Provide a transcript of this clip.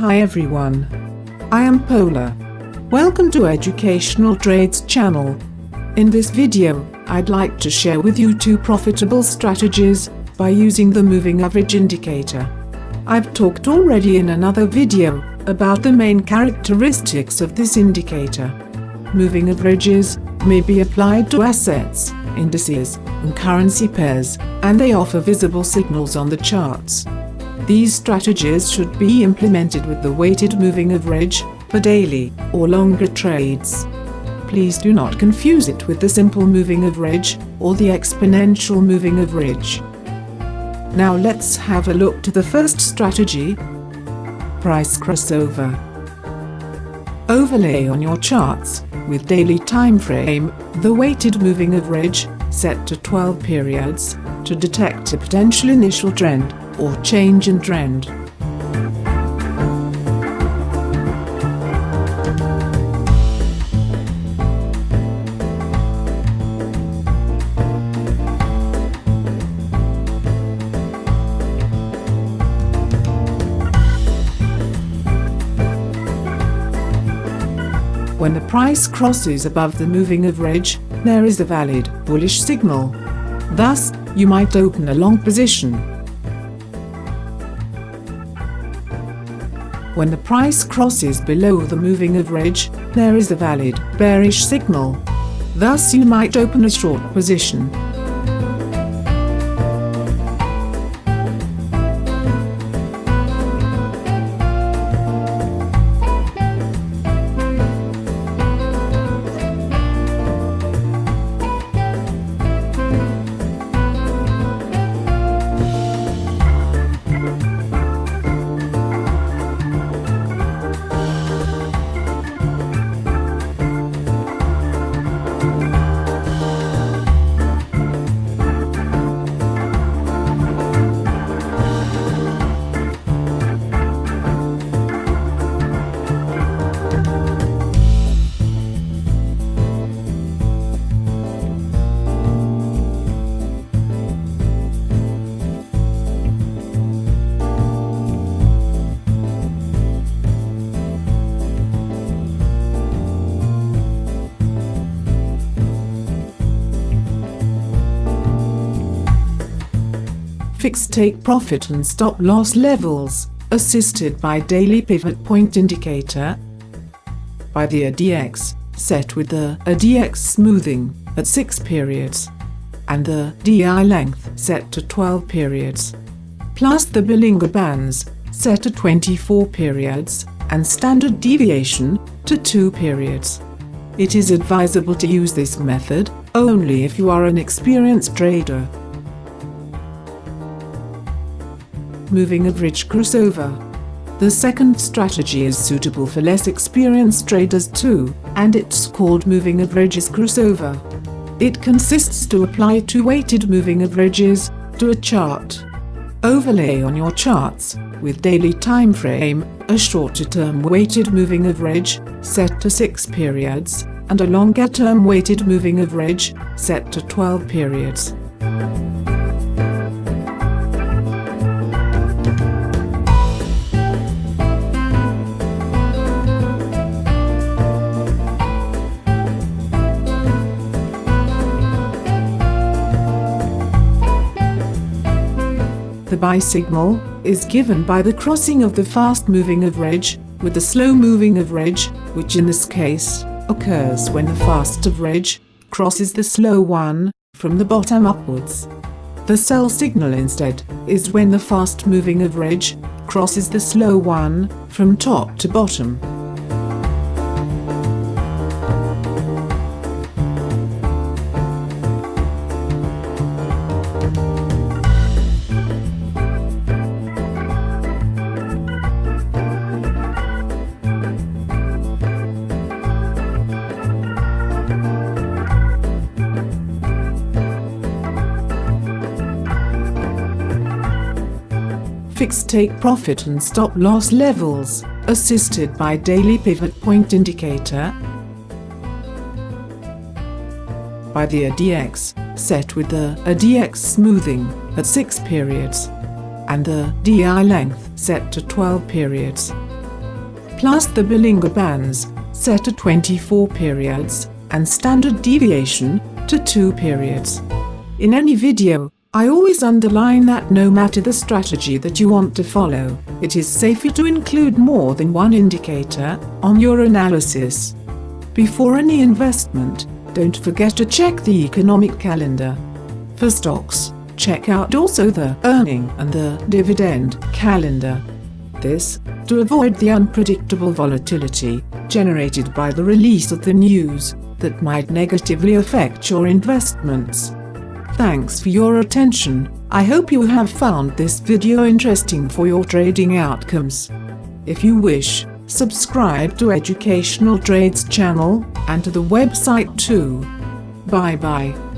Hi everyone. I am Pola. Welcome to Educational Trades channel. In this video, I'd like to share with you two profitable strategies by using the moving average indicator. I've talked already in another video about the main characteristics of this indicator. Moving averages may be applied to assets, indices, and currency pairs, and they offer visible signals on the charts. These strategies should be implemented with the weighted moving average for daily or longer trades. Please do not confuse it with the simple moving average or the exponential moving average. Now let's have a look to the first strategy: price crossover. Overlay on your charts, with daily time frame, the weighted moving average, set to 12 periods, to detect a potential initial trend or change in trend. When the price crosses above the moving average, there is a valid bullish signal. Thus, you might open a long position. When the price crosses below the moving average, there is a valid bearish signal. Thus, you might open a short position. Fixed take profit and stop loss levels, assisted by daily pivot point indicator. By the ADX, set with the ADX smoothing at 6 periods, and the DI length set to 12 periods, plus the Bollinger Bands, set to 24 periods, and standard deviation to 2 periods. It is advisable to use this method only if you are an experienced trader. Moving average crossover. The second strategy is suitable for less experienced traders too, and it's called moving averages crossover. It consists to apply two weighted moving averages to a chart. Overlay on your charts, with daily time frame, a shorter-term weighted moving average, set to 6 periods, and a longer-term weighted moving average, set to 12 periods. The buy signal is given by the crossing of the fast moving average with the slow moving average, which in this case occurs when the fast average crosses the slow one from the bottom upwards. The sell signal instead is when the fast moving average crosses the slow one from top to bottom. Fixed take profit and stop loss levels, assisted by daily pivot point indicator. By the ADX, set with the ADX smoothing at 6 periods, and the DI length set to 12 periods, plus the Bollinger Bands, set to 24 periods, and standard deviation, to 2 periods. In any video, I always underline that no matter the strategy that you want to follow, it is safer to include more than one indicator on your analysis. Before any investment, don't forget to check the economic calendar. For stocks, check out also the earning and the dividend calendar. This, to avoid the unpredictable volatility generated by the release of the news that might negatively affect your investments. Thanks for your attention. I hope you have found this video interesting for your trading outcomes. If you wish, subscribe to Educational Trades channel and to the website too. Bye bye.